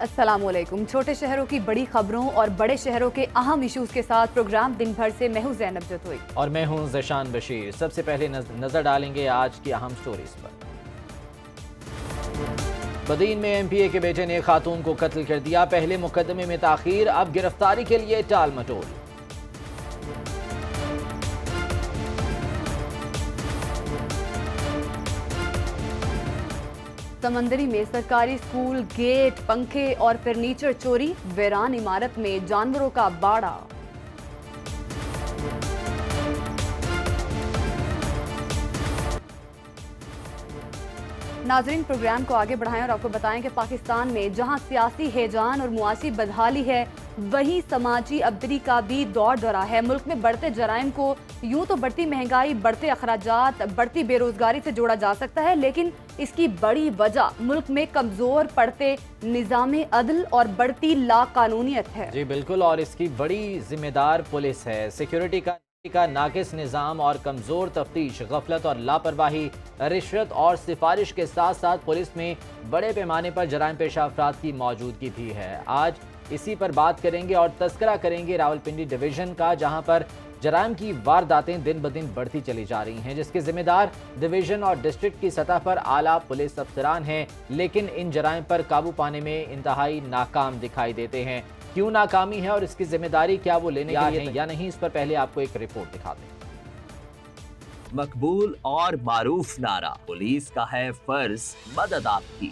अस्सलामुअलैकुम। छोटे शहरों की बड़ी खबरों और बड़े शहरों के अहम इश्यूज के साथ प्रोग्राम दिन भर से मैं हूं ज़ैनब जतोई और मैं हूं ज़शान बशीर। सबसे पहले नजर डालेंगे आज की अहम स्टोरीज पर। बदीन में एमपीए के बेटे ने खातून को कत्ल कर दिया। पहले मुकदमे में ताखीर, अब गिरफ्तारी के लिए टाल मटोल। समंदरी में सरकारी स्कूल, गेट, पंखे और फर्नीचर चोरी। वीरान इमारत में जानवरों का बाड़ा। नाजरीन, प्रोग्राम को आगे बढ़ाएं और आपको बताएं कि पाकिस्तान में जहां सियासी हैजान और मुआशी बदहाली है, वहीं समाजी अबदरी का भी दौर दौरा है। मुल्क में बढ़ते जराइम को यूं तो बढ़ती महंगाई, बढ़ते अखराजात, बढ़ती बेरोजगारी से जोड़ा जा सकता है, लेकिन इसकी बड़ी वजह मुल्क में कमजोर पड़ते निजाम अदल और बढ़ती लाकानूनियत है। जी बिल्कुल, और इसकी बड़ी जिम्मेदार पुलिस है। सिक्योरिटी का नाकिस निज़ाम और कमज़ोर तफ्तीश, गफलत और लापरवाही, रिश्वत और सिफारिश के साथ साथ पुलिस में बड़े पैमाने पर जराइम पेशा अफराद की मौजूदगी भी है। आज इसी पर बात करेंगे और तस्करा करेंगे रावलपिंडी डिवीज़न का, जहां पर जराइम की वारदातें दिन ब दिन बढ़ती चली जा रही हैं, जिसके जिम्मेदार डिवीज़न और डिस्ट्रिक्ट की सतह पर आला पुलिस अफसरान हैं, लेकिन इन जराइम पर काबू पाने में इंतहाई नाकाम दिखाई देते हैं। क्यों नाकामी है और इसकी जिम्मेदारी क्या वो लेने के लिए या नहीं, इस पर पहले आपको एक रिपोर्ट दिखाते हैं। मकबूल और मारूफ नारा, पुलिस का है फर्ज मदद आपकी।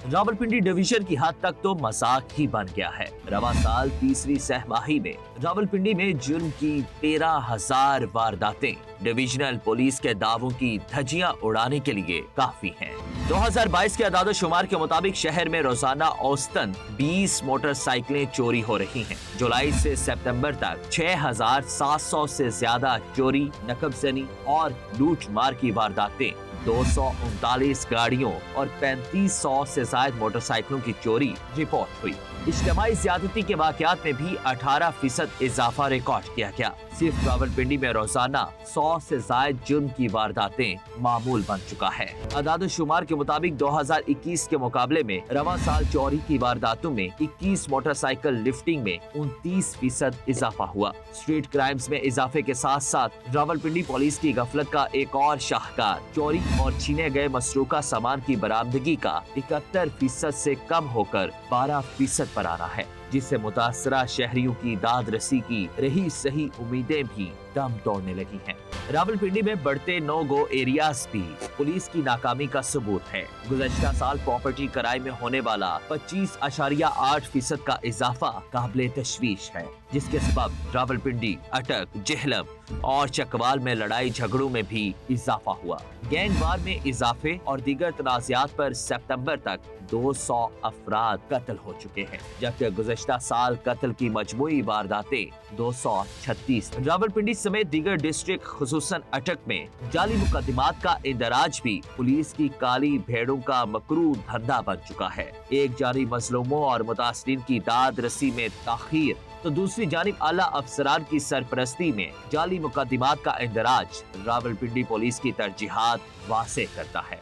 रावलपिंडी डिवीजन की हद तक तो मजाक ही बन गया है। रवा साल तीसरी सहमाही में रावलपिंडी में जुर्म की 13,000 वारदातें डिविजनल पुलिस के दावों की धज्जियां उड़ाने के लिए काफी हैं। 2022 के अदाद शुमार के मुताबिक शहर में रोजाना औसतन 20 मोटरसाइकिलें चोरी हो रही हैं। जुलाई से सितंबर तक 6,700 से ज्यादा चोरी, नकबजनी और लूट मार की वारदातें, 239 गाड़ियों और 3500 से ज्यादा मोटरसाइकिलों की चोरी रिपोर्ट हुई। इज्तिमाई ज्यादती के वाकयात में भी 18% इजाफा रिकॉर्ड किया गया। सिर्फ रावलपिंडी में रोजाना 100 से ज्यादा जुर्म की वारदातें मामूल बन चुका है। अदाद शुमार के मुताबिक 2021 के मुकाबले में रवा साल चोरी की वारदातों में 21 मोटरसाइकिल लिफ्टिंग में 29% इजाफा हुआ। स्ट्रीट क्राइम्स में इजाफे के साथ साथ रावलपिंडी पुलिस की गफलत का एक और शाहकार चोरी और छीने गए मसरूका सामान की बरामदगी का 71% से कम होकर 12% पर आ रहा है, जिससे मुतासरा शहरियों की दाद रसी की रही सही उम्मीदें भी दम तोड़ने लगी हैं। रावलपिंडी में बढ़ते नो गो एरियाज भी पुलिस की नाकामी का सबूत है। गुज़श्ता साल प्रॉपर्टी कराई में होने वाला 25.8% का इजाफा काबिले तशवीश है, जिसके सबब रावलपिंडी, अटक, जेहलम और चकवाल में लड़ाई झगड़ों में भी इजाफा हुआ। गैंगवार में इजाफे और दीगर तनाज़ात पर सितंबर तक 200 अफराद कत्ल हो चुके हैं, जबकि गुज़श्ता साल कत्ल की मजमूई वारदातें 236। रावलपिंडी समेत दीगर डिस्ट्रिक्ट खुसूसन अटक में जाली मुकदमात का इंदराज भी पुलिस की काली भेड़ों का मकरू धंधा बन चुका है। एक जानी मजलूमों और मुतासरीन की दाद रसी में ताखीर, तो दूसरी जानिब आला अफसरान की सरपरस्ती में जाली मुकदमात का इंदराज रावलपिंडी पुलिस की तरजीहात वासे करता है।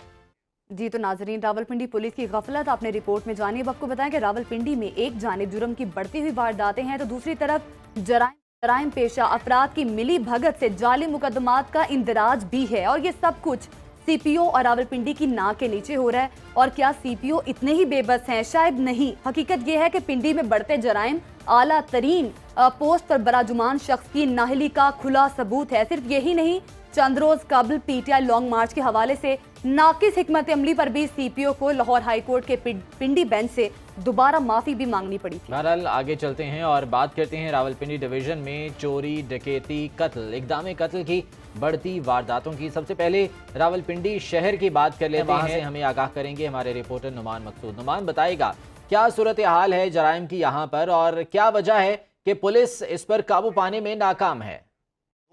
जी तो नाजरीन, रावलपिंडी पुलिस की गफलत आपने रिपोर्ट में जानी। अब आपको बताएं कि रावलपिंडी में एक जानिब जुर्म की बढ़ती हुई वारदातें हैं, तो दूसरी तरफ जराइम पेशा अफराद की मिली भगत से जाली मुकदमात का इंदराज भी है, और ये सब कुछ सीपीओ और रावलपिंडी की नाक के नीचे हो रहा है। और क्या सीपीओ इतने ही बेबस हैं? शायद नहीं। हकीकत यह है कि पिंडी में बढ़ते जराइम आला तरीन पोस्ट पर बराजुमान शख्स की नाहली का खुला सबूत है। सिर्फ यही नहीं, चंद रोज कबल पीटीआई लॉन्ग मार्च के हवाले से नाकिस हिकमत अमली पर भी सीपीओ को लाहौर हाई कोर्ट के पिंडी बेंच से दोबारा माफी भी मांगनी पड़ी थी। बहरहाल आगे चलते हैं और बात करते हैं रावलपिंडी डिवीजन में चोरी, डकैती, कत्ल, इक़दाम कत्ल की बढ़ती वारदातों की। सबसे पहले रावलपिंडी शहर की बात कर लेते हैं। हमें आगाह करेंगे हमारे रिपोर्टर नुमान मकसूद। नुमान, बताएगा क्या सूरत हाल है जराइम की यहाँ पर और क्या वजह है कि पुलिस इस पर काबू पाने में नाकाम है?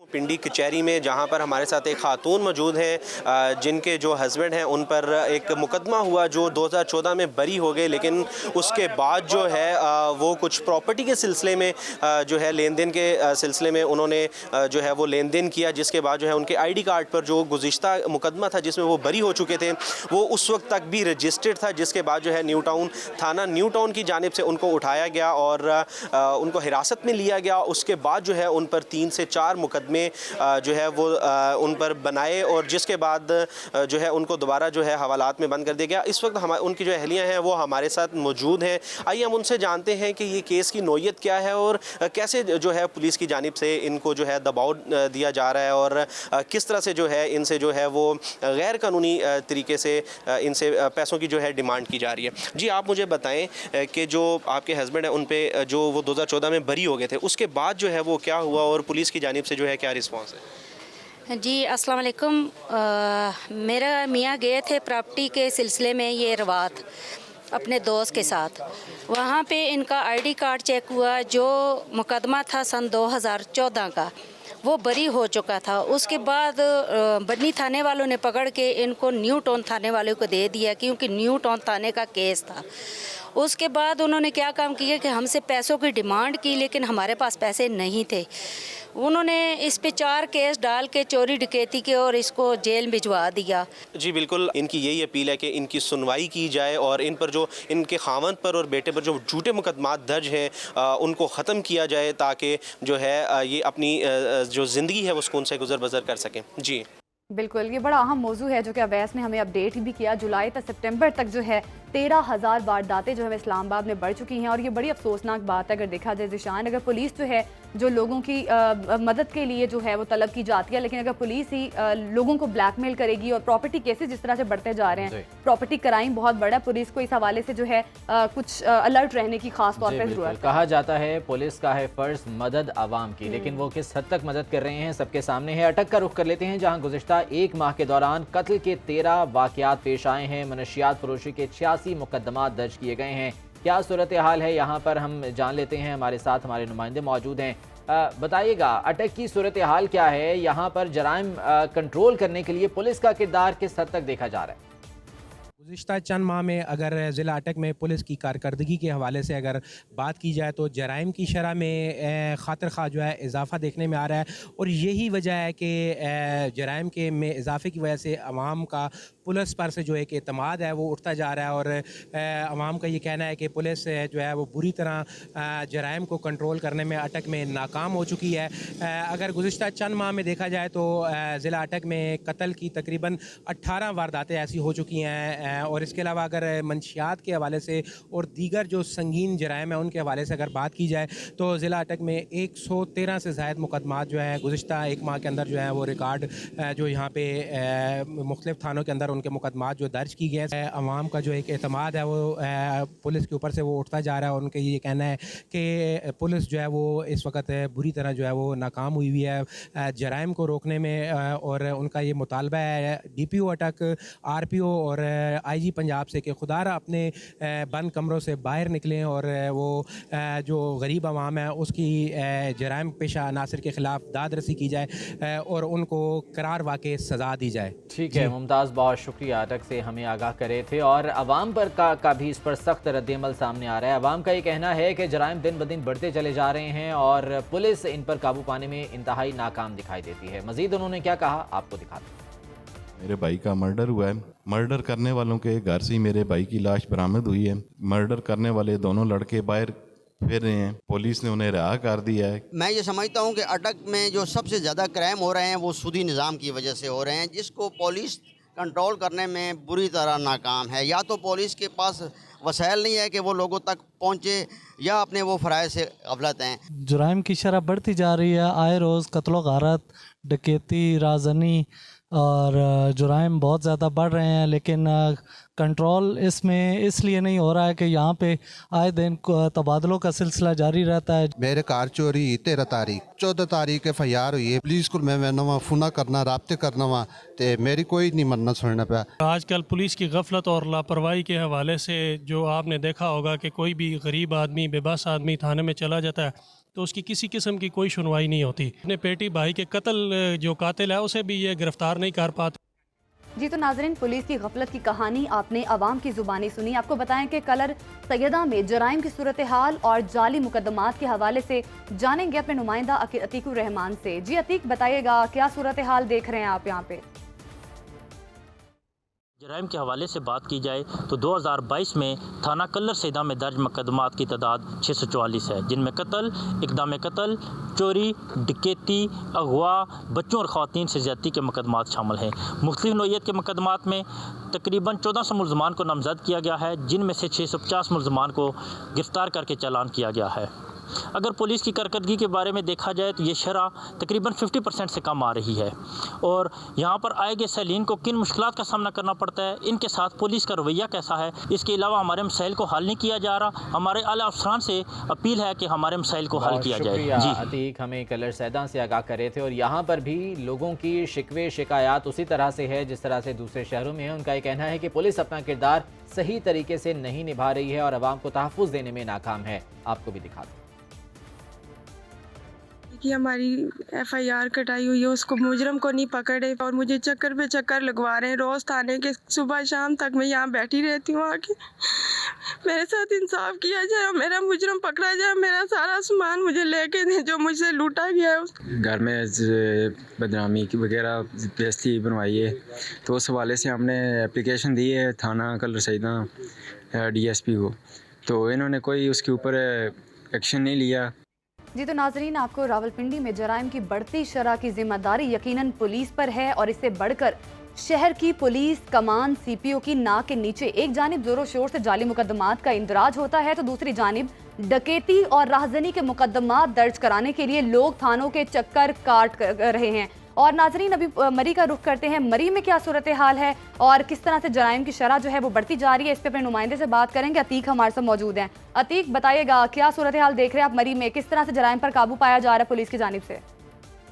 पिंडी कचहरी में, जहां पर हमारे साथ एक खातून मौजूद हैं जिनके जो हस्बैंड हैं उन पर एक मुकदमा हुआ जो 2014 में बरी हो गए, लेकिन उसके बाद जो है वो कुछ प्रॉपर्टी के सिलसिले में जो है लेन देन के सिलसिले में उन्होंने जो है वो लेन देन किया, जिसके बाद जो है उनके आईडी कार्ड पर जो गुज़िश्ता मुकदमा था जिसमें वो बरी हो चुके थे वो उस वक्त तक भी रजिस्टर्ड था, जिसके बाद जो है न्यू टाउन थाना न्यू टाउन की जानिब से उनको उठाया गया और उनको हिरासत में लिया गया। उसके बाद जो है उन पर 3 से 4 मुकदमे जो है वो उन पर बनाए और जिसके बाद जो है उनको दोबारा जो है हवालात में बंद कर दिया गया। इस वक्त हम उनकी जो अहलियाँ हैं वो हमारे साथ मौजूद हैं। आइए हम उनसे जानते हैं कि ये केस की नौयत क्या है और कैसे जो है पुलिस की जानिब से इनको जो है दबाव दिया जा रहा है और किस तरह से जो है इनसे जो है वो गैर कानूनी तरीके से इनसे पैसों की जो है डिमांड की जा रही है। जी आप मुझे बताएं कि जो आपके हस्बैंड हैं उन पे जो वो 2014 में बरी हो गए थे उसके बाद जो है वो क्या हुआ और पुलिस की जानिब से जो है क्या रिस्पॉन्स है? जी अस्सलाम वालेकुम। मेरा मियाँ गए थे प्रॉपर्टी के सिलसिले में ये रवात अपने दोस्त के साथ। वहाँ पे इनका आईडी कार्ड चेक हुआ, जो मुकदमा था सन 2014 का वो बरी हो चुका था। उसके बाद बन्नी थाने वालों ने पकड़ के इनको न्यू टाउन थाने वालों को दे दिया क्योंकि न्यू टाउन थाने का केस था। उसके बाद उन्होंने क्या काम किया कि हमसे पैसों की डिमांड की, लेकिन हमारे पास पैसे नहीं थे। उन्होंने इस पे 4 केस डाल के चोरी डकैती के और इसको जेल भिजवा दिया। जी बिल्कुल, इनकी यही अपील है कि इनकी सुनवाई की जाए और इन पर जो इनके खावंद पर और बेटे पर जो झूठे मुकदमात दर्ज हैं उनको ख़त्म किया जाए ताकि जो है ये अपनी जो ज़िंदगी है वो सुकून से गुजर बसर कर सकें। जी बिल्कुल, ये बड़ा अहम मौजू है जो कि अवैस ने हमें अपडेट भी किया। जुलाई तक सितंबर तक जो है 13,000 वारदातें जो है इस्लामाबाद में बढ़ चुकी हैं और ये बड़ी अफसोसनाक बात है। अगर देखा जाए ज़िशान, अगर पुलिस जो है जो लोगों की मदद के लिए जो है वो तलब की जाती है, लेकिन अगर पुलिस ही लोगों को ब्लैकमेल करेगी और प्रॉपर्टी केसेस जिस तरह से बढ़ते जा रहे हैं, प्रॉपर्टी क्राइम बहुत बड़ा, पुलिस को इस हवाले से जो है कुछ अलर्ट रहने की खास तौर पर जरूरत है। कहा जाता है पुलिस का है फर्ज मदद आवाम की, लेकिन वो किस हद तक मदद कर रहे हैं सबके सामने है। अटक का रुख कर लेते हैं, जहां गुज़िश्ता 1 माह के दौरान कत्ल के 13 वाक़यात पेश आए हैं। मनशियात फरोशी के 86 मुकदमात दर्ज किए गए हैं। क्या सूरत हाल है यहाँ पर हम जान लेते हैं। हमारे साथ हमारे नुमाइंदे मौजूद हैं। बताइएगा अटक की सूरत हाल क्या है, यहाँ पर जराइम कंट्रोल करने के लिए पुलिस का किरदार किस हद तक देखा जा रहा है? गुज़िश्ता चंद माह में अगर ज़िला अटक में पुलिस की कारकर्दगी के हवाले से अगर बात की जाए तो जराइम की शरह में खातिर खा जो है इजाफ़ा देखने में आ रहा है और यही वजह है कि जराइम के में इजाफे की वजह से अवाम का पुलिस पर से जो एक एतमाद है वो उठता जा रहा है और अवाम का ये कहना है कि पुलिस जो है वो बुरी तरह जराइम को कंट्रोल करने में अटक में नाकाम हो चुकी है। अगर गुज़िश्ता चंद माह में देखा जाए तो ज़िला अटक में कत्ल की तकरीबन 18 वारदातें ऐसी हो चुकी हैं और इसके अलावा अगर मंशियात के हवाले से और दीगर जो संगीन जराइम है उनके हवाले से अगर बात की जाए तो ज़िला अटक में 113 से ज़ायद मुकदमात जो है गुज़िश्ता 1 माह के अंदर जो है वो रिकॉर्ड जो यहाँ पे मुख्तलिफ थानों के अंदर उनके मुकदमात जो दर्ज की गए हैं। अवाम का जो एक एतमाद है वो पुलिस के ऊपर से वो उठता जा रहा है और उनका ये कहना है कि पुलिस जो है वो इस वक्त बुरी तरह जो है वो नाकाम हुई है जराइम को रोकने में और उनका ये मुतालबा है DPO अटक, RPO और IG पंजाब से कि खुदारा अपने बंद कमरों से बाहर निकलें और वो जो गरीब अवाम है उसकी जराइम पेशा अनासर के ख़िलाफ़ दाद रसी की जाए और उनको करार वाक़ई सज़ा दी जाए। ठीक है मुमताज़, बहुत शुक्रिया अटक से हमें आगाह करे थे। और अवाम पर का भी इस पर सख्त रद्दअमल सामने आ रहा है। अवाम का ये कहना है कि जराइम दिन ब दिन बढ़ते चले जा रहे हैं और पुलिस इन पर काबू पाने में इंतहाई नाकाम दिखाई देती है। मजीद उन्होंने क्या कहा आपको दिखाते हैं। मेरे भाई का मर्डर हुआ है। मर्डर करने वालों के घर से मेरे भाई की लाश बरामद हुई है। मर्डर करने वाले दोनों लड़के बाहर फिर रहे हैं, पुलिस ने उन्हें रिहा कर दिया है। मैं ये समझता हूँ कि अटक में जो सबसे ज़्यादा क्राइम हो रहे हैं वो सूदी निज़ाम की वजह से हो रहे हैं, जिसको पुलिस कंट्रोल करने में बुरी तरह नाकाम है। या तो पुलिस के पास वसाइल नहीं है कि वो लोगों तक पहुँचे या अपने वो फ़राइज़ से गफलत हैं। जुराइम की शरह बढ़ती जा रही है। आए रोज़ कत्ल गारत, डकैती, राजनी और जुराइम बहुत ज़्यादा बढ़ रहे हैं, लेकिन कंट्रोल इसमें इसलिए नहीं हो रहा है कि यहाँ पे आए दिन तबादलों का सिलसिला जारी रहता है। मेरे कार चोरी 13 तारीख 14 तारीख FIR हुई है। पुलिस को मैं नवा फोना करना राब्ते करना वा ते मेरी कोई नहीं मरना सुनना पाया। आजकल पुलिस की गफलत और लापरवाही के हवाले से जो आपने देखा होगा कि कोई भी गरीब आदमी बेबस आदमी थाने में चला जाता है तो उसकी किसी किस्म की कोई सुनवाई नहीं होती। अपने पेटी भाई के कत्ल जो कातिल है उसे भी ये गिरफ्तार नहीं कर पाते। जी तो नाजरीन, पुलिस की गफलत की कहानी आपने आवाम की जुबानी सुनी। आपको बताएं कि कलर सैयदा में जराइम की सूरत हाल और जाली मुकदमात के हवाले से जानेंगे अपने नुमाइंदा अतीकुर रहमान से। जी अतीक, बताइएगा क्या सूरत हाल देख रहे हैं आप यहाँ पे? जराइम के हवाले से बात की जाए तो 2022 में थाना कल्लर सैयदा में दर्ज मुकदमात की तादाद 644 है, जिनमें कत्ल, इक़दाम कत्ल, चोरी, डकैती, अगवा, बच्चों और ख़वातीन से ज़्यादती के मुकदमात शामिल हैं। मुख्तलिफ़ नौइयत के मुकदमात में तकरीबन 1400 मुलज़मान को नामज़द किया गया है, जिनमें से 650 मुलज़मान को गिरफ़्तार करके चालान किया गया है। अगर पुलिस की कारकर्दगी के बारे में देखा जाए तो ये शरह तकरीबन 50% से कम आ रही है। और यहाँ पर आए गए सैलीन को किन मुश्किलात का सामना करना पड़ता है, इनके साथ पुलिस का रवैया कैसा है, इसके अलावा हमारे मसाइल को हल नहीं किया जा रहा। हमारे आला अफसरान से अपील है कि हमारे मसाइल को हल किया जाए। जी अतीक हमें कलर सैदा से आगाह कर रहे थे, और यहाँ पर भी लोगों की शिकवे शिकायत उसी तरह से है जिस तरह से दूसरे शहरों में है। उनका ये कहना है कि पुलिस अपना किरदार सही तरीके से नहीं निभा रही है और आवाम को तहफ़्फ़ुज़ देने में नाकाम है। आपको भी दिखा दें कि हमारी FIR कटाई हुई है, उसको मुजरम को नहीं पकड़े और मुझे चक्कर पे चक्कर लगवा रहे हैं। रोज़ थाने के सुबह शाम तक मैं यहाँ बैठी रहती हूँ आके। मेरे साथ इंसाफ किया जाए, मेरा मुजरम पकड़ा जाए, मेरा सारा सामान मुझे लेके दें जो मुझसे लूटा गया है। घर में बदनामी की वगैरह बेइज्जती बनवाई है, तो उस हवाले से हमने एप्लीकेशन दी है थाना कल्लर सैयदा DSP को, तो इन्होंने कोई उसके ऊपर एक्शन नहीं लिया। जी तो नाजरीन, आपको रावलपिंडी में जराइम की बढ़ती शरह की जिम्मेदारी यकीनन पुलिस पर है, और इससे बढ़कर शहर की पुलिस कमान CPO की नाक के नीचे एक जानिब जोरों शोर से जाली मुकदमात का इंदराज होता है, तो दूसरी जानिब डकैती और राहजनी के मुकदमात दर्ज कराने के लिए लोग थानों के चक्कर काट रहे हैं। और नाजरीन, अभी मरी का रुख करते हैं। मरी में क्या सूरत हाल है और किस तरह से जराइम की शरह जो है वो बढ़ती जा रही है, इस पे अपने नुमाइंदे से बात करेंगे। अतीक हमारे साथ मौजूद हैं। अतीक, बताइएगा क्या सूरत हाल देख रहे हैं आप मरी में, किस तरह से जराइम पर काबू पाया जा रहा है पुलिस की जानिब से?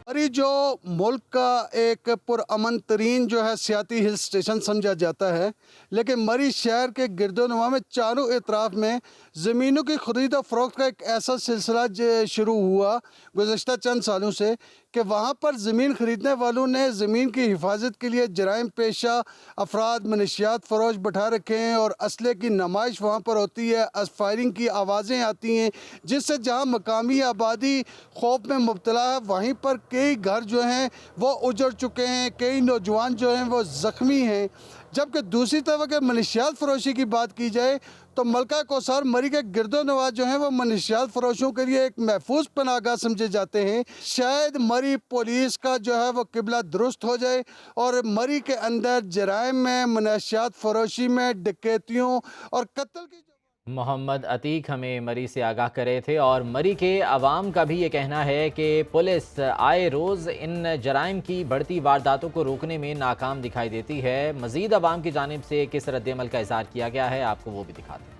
मरी जो मुल्क का एक पुरअमन तरीन जो है सियाती हिल स्टेशन समझा जाता है, लेकिन मरी शहर के गिरदोनुमा में चारों एतराफ़ में ज़मीनों की खरीद और फ़रोख्त का एक ऐसा सिलसिला शुरू हुआ गुज़श्ता चंद सालों से कि वहाँ पर ज़मीन ख़रीदने वालों ने ज़मीन की हिफाजत के लिए जराइम पेशा अफराद मनशियात फ़रोश बैठा रखे हैं, और असले की नुमाइश वहाँ पर होती है, फायरिंग की आवाज़ें आती हैं, जिससे जहाँ मकामी आबादी खौफ में मुब्तला है, वहीं पर कई घर जो हैं वो उजड़ चुके हैं, कई नौजवान जो हैं वो ज़ख्मी हैं। जबकि दूसरी तरफ अगर मनशियात फ़रोशी की बात की जाए तो मलका कौसार मरी के गिरदोनवा जो हैं वो मनशियात फ़रोशों के लिए एक महफूज पनाहगाह समझे जाते हैं। शायद मरी पुलिस का जो है वो किबला दुरुस्त हो जाए और मरी के अंदर जराइम में, मनशियात फ़रोशी में, डकैतियों और कत्ल की मोहम्मद अतीक हमें मरी से आगाह कर रहे थे। और मरी के अवाम का भी ये कहना है कि पुलिस आए रोज़ इन जराइम की बढ़ती वारदातों को रोकने में नाकाम दिखाई देती है। मज़ीद अवाम की जानिब से किस रद्द-ए-अमल का इज़हार किया गया है, आपको वो भी दिखाते हैं।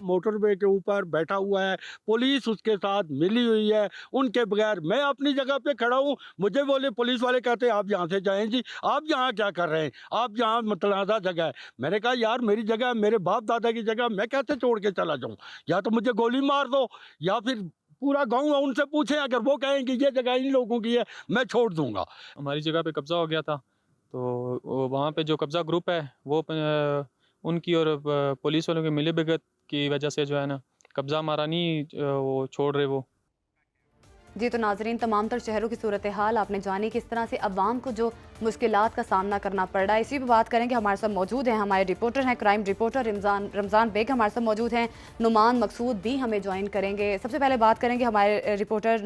मोटरवे के ऊपर बैठा हुआ है, पुलिस उसके साथ मिली हुई है, उनके बगैर मैं अपनी जगह पे खड़ा हूँ, मुझे बोले पुलिस वाले कहते हैं आप यहाँ से जाएं जी, आप यहाँ क्या कर रहे हैं, आप यहाँ मतनाज़ा जगह है। मैंने कहा यार मेरी जगह, मेरे बाप दादा की जगह, मैं कैसे छोड़ के चला जाऊँ? या तो मुझे गोली मार दो या फिर पूरा गाँव उनसे पूछें, अगर वो कहें कि ये जगह इन लोगों की है मैं छोड़ दूँगा। हमारी जगह पे कब्ज़ा हो गया था, तो वहाँ पे जो कब्ज़ा ग्रुप है वो उनकी और पुलिस वालों की मिलीभगत की वजह से जो है ना कब्ज़ा हमारा नहीं वो छोड़ रहे वो। जी तो नाजरीन, तमाम तर शहरों की सूरत हाल आपने जानी, किस तरह से अवाम को जो मुश्किलात का सामना करना पड़ रहा है। इसी पर बात करेंगे। हमारे साथ मौजूद हैं हमारे रिपोर्टर हैं, क्राइम रिपोर्टर रमज़ान बेग हमारे साथ मौजूद हैं, नुमान मकसूद भी हमें ज्वाइन करेंगे। सबसे पहले बात करेंगे हमारे रिपोर्टर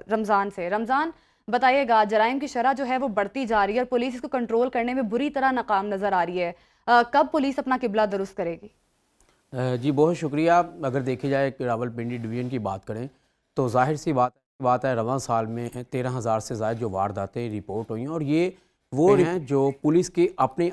रमज़ान से। रमज़ान, बताइएगा जराइम की शरह जो है वो बढ़ती जा रही है और पुलिस इसको कंट्रोल करने में बुरी तरह नाकाम नज़र आ रही है, कब पुलिस अपना किबला दुरुस्त करेगी? जी बहुत शुक्रिया। अगर देखी जाए कि रावलपिंडी डिवीज़न की बात करें तो जाहिर सी बात है रवां साल में 13,000 से ज़ायद जो वारदातें रिपोर्ट हुई हैं, और ये वो हैं जो पुलिस के अपने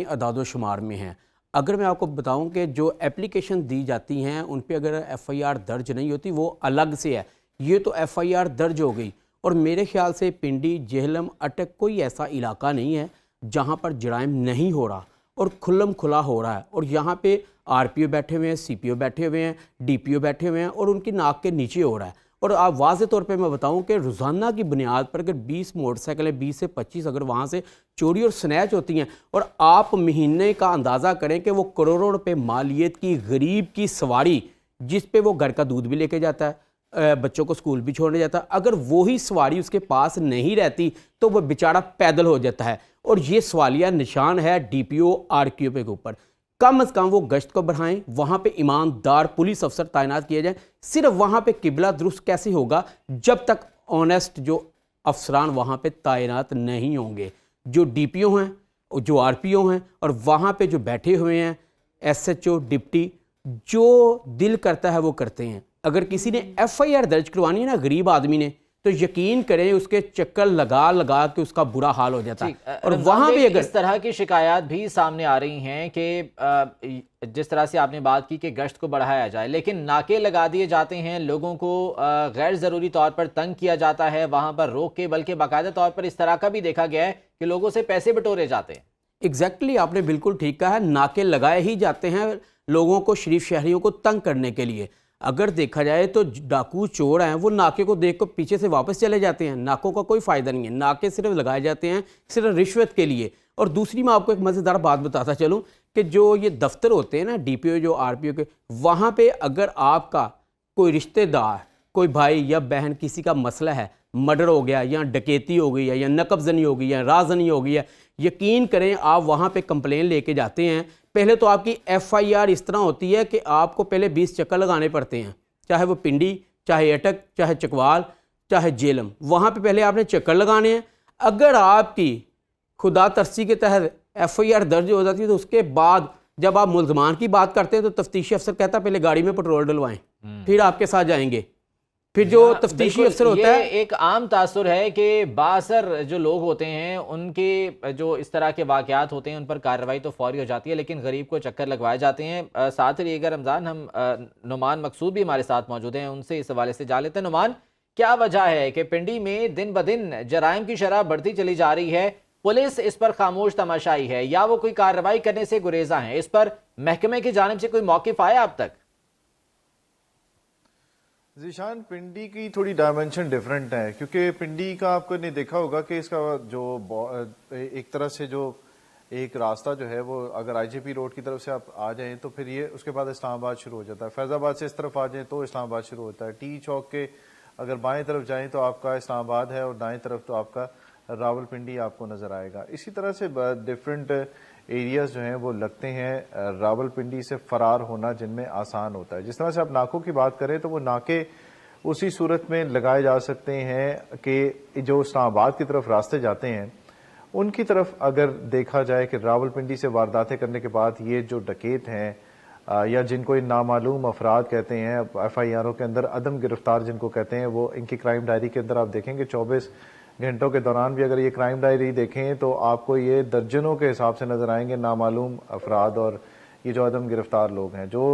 अदादो शुमार में हैं। अगर मैं आपको बताऊं कि जो एप्लीकेशन दी जाती हैं उन पे अगर FIR दर्ज नहीं होती वो अलग से है, ये तो FIR दर्ज हो गई। और मेरे ख्याल से पिंडी, जेहलम, अटक कोई ऐसा इलाका नहीं है जहाँ पर जराइम नहीं हो रहा। और खुल्लम खुला हो रहा है। और यहाँ पे आरपीओ बैठे हुए हैं, सीपीओ बैठे हुए हैं, डीपीओ बैठे हुए हैं और उनकी नाक के नीचे हो रहा है। और आप वाज़े तौर पे मैं बताऊं कि रोज़ाना की बुनियाद पर अगर 20 मोटरसाइकिलें 20 से 25 अगर वहाँ से चोरी और स्नैच होती हैं, और आप महीने का अंदाज़ा करें कि वो करोड़ों रुपए मालियत की गरीब की सवारी, जिस पे वो घर का दूध भी लेके जाता है, बच्चों को स्कूल भी छोड़ने जाता है, अगर वही सवारी उसके पास नहीं रहती तो वो बेचारा पैदल हो जाता है। और ये सवालिया निशान है डीपीओ आरपीओ के ऊपर। कम से कम वो गश्त को बढ़ाएं, वहाँ पे ईमानदार पुलिस अफसर तैनात किए जाएं। सिर्फ वहाँ पे किबला दुरुस्त कैसे होगा जब तक ऑनेस्ट जो अफसरान वहाँ पे तैनात नहीं होंगे, जो डीपीओ हैं, जो आरपीओ हैं और वहाँ पे जो बैठे हुए हैं एसएचओ डिप्टी, जो दिल करता है वो करते हैं। अगर किसी ने एफआईआर दर्ज करवानी है ना गरीब आदमी ने, तो यकीन करें उसके चक्कर लगा लगा के उसका बुरा हाल हो जाता है। और वहाँ भी अगर इस तरह की शिकायत भी सामने आ रही हैं कि जिस तरह से आपने बात की कि गश्त को बढ़ाया जाए, लेकिन नाके लगा दिए जाते हैं, लोगों को गैर ज़रूरी तौर पर तंग किया जाता है वहाँ पर रोक के, बल्कि बाकायदा तौर पर इस तरह का भी देखा गया है कि लोगों से पैसे बटोरे जाते हैं। एग्जैक्टली आपने बिल्कुल ठीक कहा है, नाके लगाए ही जाते हैं लोगों को, शरीफ शहरियों को तंग करने के लिए। अगर देखा जाए तो डाकू चोर हैं, वो नाके को देख कर पीछे से वापस चले जाते हैं। नाकों का कोई फ़ायदा नहीं है, नाके सिर्फ लगाए जाते हैं सिर्फ रिश्वत के लिए। और दूसरी मैं आपको एक मज़ेदार बात बताता चलूँ कि जो ये दफ्तर होते हैं ना डीपीओ जो आरपीओ के, वहाँ पे अगर आपका कोई रिश्तेदार, कोई भाई या बहन किसी का मसला है, मर्डर हो गया या डकैती हो गई है या नकबजनी हो गई या राजनी हो गई है, यकीन करें आप वहाँ पे कंप्लेन लेके जाते हैं। पहले तो आपकी एफआईआर इस तरह होती है कि आपको पहले 20 चक्कर लगाने पड़ते हैं, चाहे वो पिंडी, चाहे अटक, चाहे चकवाल, चाहे जेलम, वहाँ पे पहले आपने चक्कर लगाने हैं। अगर आपकी खुदा तरसी के तहत एफआईआर दर्ज हो जाती है तो उसके बाद जब आप मुल्ज़मान की बात करते हैं तो तफ्तीशी अफसर कहता है पहले गाड़ी में पेट्रोल डलवाएं, फिर आपके साथ जाएंगे। फिर जो तफ्तीशी अफसर होता है, एक आम तासुर है कि बासर जो लोग होते हैं उनके जो इस तरह के वाकयात होते हैं उन पर कार्रवाई तो फौरी हो जाती है, लेकिन गरीब को चक्कर लगवाए जाते हैं। साथ ही अगर रमज़ान, हम नुमान मकसूद भी हमारे साथ मौजूद हैं, उनसे इस हवाले से जान लेते हैं। नुमान, क्या वजह है कि पिंडी में दिन ब दिन जराइम की शरह बढ़ती चली जा रही है? पुलिस इस पर खामोश तमाशाई है या वो कोई कार्रवाई करने से गुरेजा है? इस पर महकमे की जानिब से कोई मौक़िफ़ आया अब तक? ज़ीशान, पिंडी की थोड़ी डायमेंशन डिफरेंट है, क्योंकि पिंडी का आपको ने देखा होगा कि इसका जो एक तरह से जो एक रास्ता जो है वो अगर आईजीपी रोड की तरफ से आप आ जाएं तो फिर ये उसके बाद इस्लामाबाद शुरू हो जाता है। फैज़ाबाद से इस तरफ आ जाएं तो इस्लामाबाद शुरू होता है। टी चौक के अगर बाएं तरफ जाएं तो आपका इस्लामाबाद है और दाएं तरफ तो आपका रावलपिंडी आपको नज़र आएगा। इसी तरह से डिफरेंट एरियाज जो हैं वो लगते हैं रावलपिंडी से फरार होना जिनमें आसान होता है। जिस तरह से आप नाकों की बात करें तो वो नाके उसी सूरत में लगाए जा सकते हैं कि जो इस्लामाबाद की तरफ रास्ते जाते हैं उनकी तरफ अगर देखा जाए कि रावलपिंडी से वारदातें करने के बाद ये जो डकैत हैं या जिनको इन नामालूम अफराद कहते हैं, एफआईआरों के अंदर अदम गिरफ्तार जिनको कहते हैं, वो इनकी क्राइम डायरी के अंदर आप देखेंगे 24 घंटों के दौरान भी अगर ये क्राइम डायरी देखें तो आपको ये दर्जनों के हिसाब से नजर आएंगे नामालूम अफराद और ये जो अदम गिरफ्तार लोग हैं जो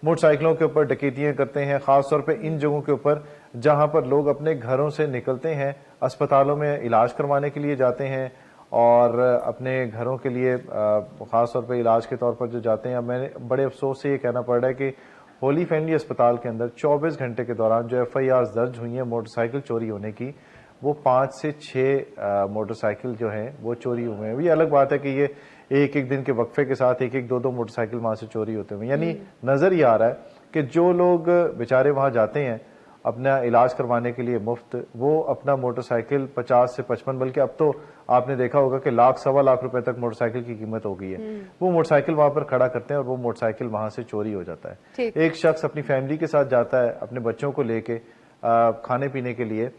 मोटरसाइकिलों के ऊपर डकैतियां करते हैं, खासतौर पे इन जगहों के ऊपर जहां पर लोग अपने घरों से निकलते हैं, अस्पतालों में इलाज करवाने के लिए जाते हैं और अपने घरों के लिए खासतौर पे इलाज के तौर पर जो जाते हैं। अब मैंने बड़े अफसोस से ये कहना पड़ रहा है कि होली फैमिली अस्पताल के अंदर 24 घंटे के दौरान जो एफआईआर दर्ज हुई है मोटरसाइकिल चोरी होने की, वो 5 से 6 मोटरसाइकिल जो हैं वो चोरी हुए हैं। ये अलग बात है कि ये एक एक दिन के वक्फे के साथ एक एक दो दो मोटरसाइकिल वहां से चोरी होते हुए, यानी नजर ये आ रहा है कि जो लोग बेचारे वहां जाते हैं अपना इलाज करवाने के लिए मुफ्त, वो अपना मोटरसाइकिल 50 से 55, बल्कि अब तो आपने देखा होगा कि लाख सवा लाख रुपए तक मोटरसाइकिल की कीमत हो गई है, वो मोटरसाइकिल वहां पर खड़ा करते हैं और वो मोटरसाइकिल वहां से चोरी हो जाता है। एक शख्स अपनी फैमिली के साथ जाता है अपने बच्चों को लेके खाने पीने के लिए,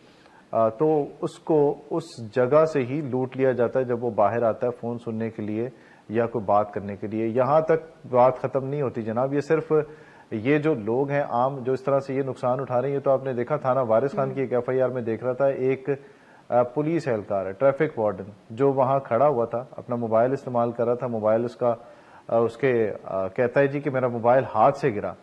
तो उसको उस जगह से ही लूट लिया जाता है जब वो बाहर आता है फोन सुनने के लिए या कोई बात करने के लिए। यहाँ तक बात खत्म नहीं होती जनाब, ये सिर्फ ये जो लोग हैं आम जो इस तरह से ये नुकसान उठा रहे हैं, ये तो आपने देखा थाना वारिस खान की एक एफआईआर में देख रहा था, एक पुलिस एहलकार है, ट्रैफिक वार्डन, जो वहां खड़ा हुआ था, अपना मोबाइल इस्तेमाल कर रहा था, मोबाइल उसका उसके कहता है जी कि मेरा मोबाइल हाथ से गिरा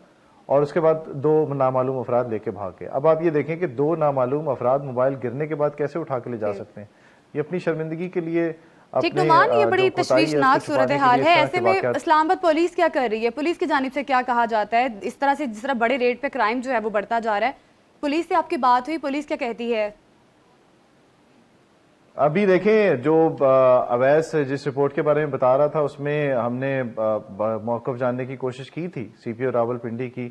और उसके बाद 2 नामालूम अफराद लेके भाग गए। अब आप ये देखें कि 2 नामालूम अफराद मोबाइल गिरने के बाद कैसे उठा के ले जा सकते हैं। ये अपनी शर्मिंदगी के लिए ठीक अपने नुमान, ये बड़ी जो कोताही है तशवीशनाक उसको सूरत छुपाने के हाल लिए है। इस तरह ऐसे के में वाक़यात- इस्लामाबाद पुलिस क्या कर रही है? पुलिस की जानिब से क्या कहा जाता है? इस तरह से जिस तरह बड़े रेट पे क्राइम जो है वो बढ़ता जा रहा है, पुलिस से आपकी बात हुई, पुलिस क्या कहती है? अभी देखें जो अवैस जिस रिपोर्ट के बारे में बता रहा था उसमें हमने मौक़िफ़ जानने की कोशिश की थी सीपीओ रावलपिंडी की,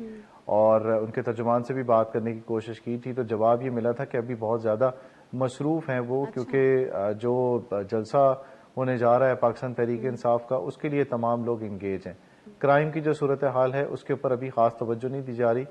और उनके तर्जुमान से भी बात करने की कोशिश की थी, तो जवाब ये मिला था कि अभी बहुत ज़्यादा मसरूफ़ हैं वो, क्योंकि जो जलसा होने जा रहा है पाकिस्तान तहरीक इंसाफ का, उसके लिए तमाम लोग इंगेज हैं। क्राइम की जो सूरत हाल है उसके ऊपर अभी ख़ास तवज्जो नहीं दी जा रही,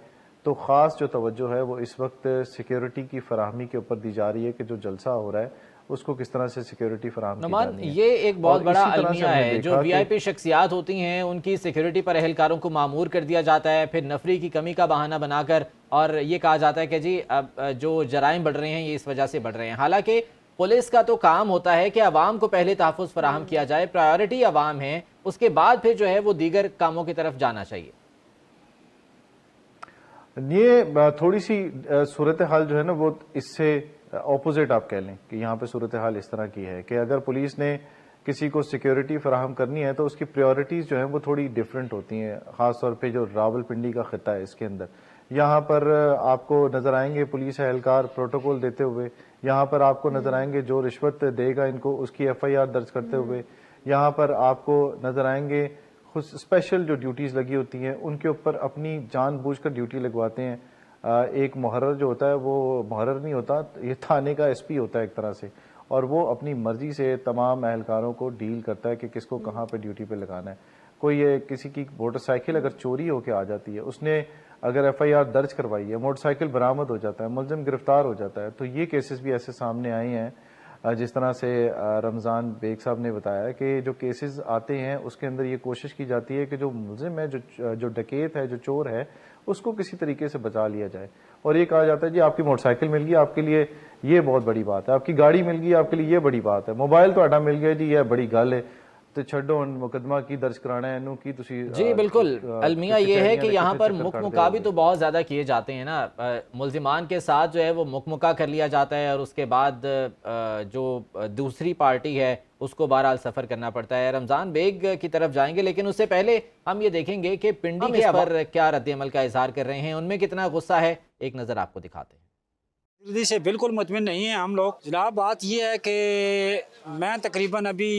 तो ख़ास जो तवज्जो है वो इस वक्त सिक्योरिटी की फराहमी के ऊपर दी जा रही है कि जो जलसा हो रहा है उसको किस तरह से सिक्योरिटी फराहम की नुमान, जानी है। ये एक बहुत और बड़ा इसी तरह से अलमिया हमने है, देखा जो कि- वीआईपी शख्सियात होती हैं उनकी सिक्योरिटी पर एहलकारों को मामूर कर दिया जाता है, फिर नफरी की कमी का बहाना बनाकर और ये कहा जाता है कि जी अब जो जराइम बढ़ रहे हैं ये इस वजह से बढ़ रहे हैं। हालांकि पुलिस का तो काम होता है कि अवाम को पहले तहफ़्फ़ुज़ फराहम किया जाए, प्रायोरिटी अवाम है, उसके बाद फिर जो है वो दीगर कामों की तरफ जाना चाहिए। ये थोड़ी सी सूरत हाल जो है ना वो इससे ऑपोजिट आप कह लें कि यहाँ पे सूरत हाल इस तरह की है कि अगर पुलिस ने किसी को सिक्योरिटी फराहम करनी है तो उसकी प्रायोरिटीज़ जो हैं वो थोड़ी डिफरेंट होती हैं, ख़ास तौर पे जो रावलपिंडी का ख़िता है इसके अंदर। यहाँ पर आपको नज़र आएंगे पुलिस एहलकार प्रोटोकॉल देते हुए, यहाँ पर आपको नज़र आएंगे जो रिश्वत देगा इनको उसकी FIR दर्ज करते हुए, यहाँ पर आपको नज़र आएंगे खुद स्पेशल जो ड्यूटीज़ लगी होती हैं उनके ऊपर अपनी जानबूझकर ड्यूटी लगवाते हैं। एक मुहर्रर जो होता है वो मुहर्रर नहीं होता, ये थाने का SP होता है एक तरह से, और वो अपनी मर्जी से तमाम एहलकारों को डील करता है कि किसको कहाँ पे ड्यूटी पे लगाना है। कोई किसी की मोटरसाइकिल अगर चोरी होके आ जाती है, उसने अगर FIR दर्ज करवाई है, मोटरसाइकिल बरामद हो जाता है, मुलजिम गिरफ्तार हो जाता है, तो ये केसेस भी ऐसे सामने आए हैं। जिस तरह से रमज़ान बेग साहब ने बताया कि जो केसेस आते हैं उसके अंदर ये कोशिश की जाती है कि जो मुलजिम है, जो डकैत है, जो चोर है, उसको किसी तरीके से बचा लिया जाए। और ये कहा जाता है जी आपकी मोटरसाइकिल मिल गई, आपके लिए ये बहुत बड़ी बात है, आपकी गाड़ी मिल गई, आपके लिए ये बड़ी बात है, मोबाइल तो आटा मिल गया जी ये बड़ी गल है, तो छड्डो मुकदमा की दर्ज कराना है इनू की तुसी। जी बिल्कुल, अलमिया ये है कि यहाँ पर मुकमुका भी तो बहुत ज़्यादा किए जाते हैं ना, मुल्जिमान के साथ जो है वो मुकमुका कर लिया जाता है और उसके बाद जो दूसरी पार्टी है उसको बहरहाल सफ़र करना पड़ता है। रमज़ान बेग की तरफ जाएंगे, लेकिन उससे पहले हम ये देखेंगे कि पिंडी के पर क्या रद्द-ए-अमल का इजहार कर रहे हैं, उनमें कितना गुस्सा है, एक नज़र आपको दिखाते हैं। से बिल्कुल मुतमिन नहीं है हम लोग जनाब। बात यह है कि मैं तकरीबन अभी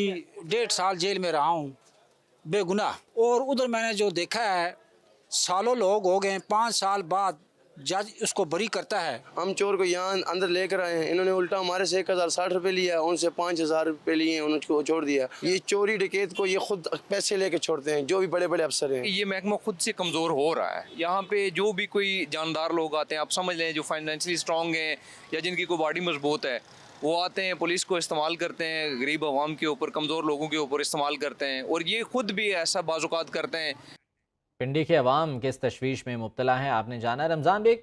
1.5 साल जेल में रहा हूँ बेगुनाह, और उधर मैंने जो देखा है सालों लोग हो गए, 5 साल बाद जज उसको बरी करता है। हम चोर को यहाँ अंदर लेकर आए हैं, इन्होंने उल्टा हमारे से 1060 रुपये लिया, उनसे 5000 रुपये लिए, उनको छोड़ दिया। ये चोरी डकैत को ये खुद पैसे लेके छोड़ते हैं, जो भी बड़े बड़े अफसर हैं। ये महकमा खुद से कमज़ोर हो रहा है। यहाँ पे जो भी कोई जानदार लोग आते हैं, आप समझ लें जो फाइनेंशियली स्ट्रॉन्ग हैं या जिनकी कोई बॉडी मजबूत है, वो आते हैं पुलिस को इस्तेमाल करते हैं, गरीब आवाम के ऊपर, कमज़ोर लोगों के ऊपर इस्तेमाल करते हैं, और ये खुद भी ऐसा बाज़-औक़ात करते हैं। पिंडी के अवाम किस तशवीश में मुब्तला हैं आपने जाना। रमज़ान बेग,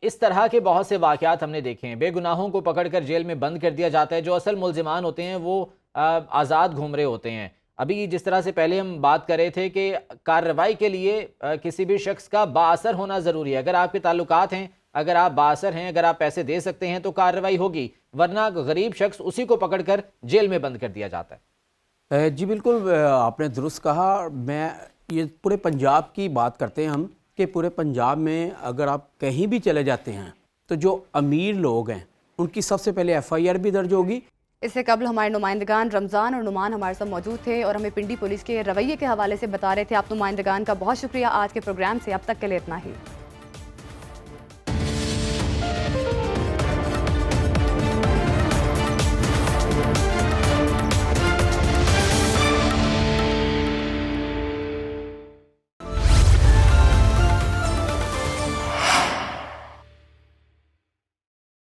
इस तरह के बहुत से वाक़यात हमने देखे हैं, बेगुनाहों को पकड़कर जेल में बंद कर दिया जाता है, जो असल मुल्जिमान होते हैं वो आज़ाद घूम रहे होते हैं। अभी जिस तरह से पहले हम बात कर रहे थे कि कार्रवाई के लिए किसी भी शख्स का बाअसर होना ज़रूरी है। अगर आपके ताल्लुकात हैं, अगर आप बाअसर हैं, अगर आप पैसे दे सकते हैं तो कार्रवाई होगी, वरना गरीब शख्स उसी को पकड़कर जेल में बंद कर दिया जाता है। जी बिल्कुल, आपने दुरुस्त कहा। मैं ये पूरे पंजाब की बात करते हैं हम कि पूरे पंजाब में अगर आप कहीं भी चले जाते हैं तो जो अमीर लोग हैं उनकी सबसे पहले FIR भी दर्ज होगी। इससे कबल हमारे नुमाइंदगान रमज़ान और नुमान हमारे साथ मौजूद थे और हमें पिंडी पुलिस के रवैये के हवाले से बता रहे थे। आप नुमाइंदगान का बहुत शुक्रिया। आज के प्रोग्राम से अब तक के लिए इतना ही।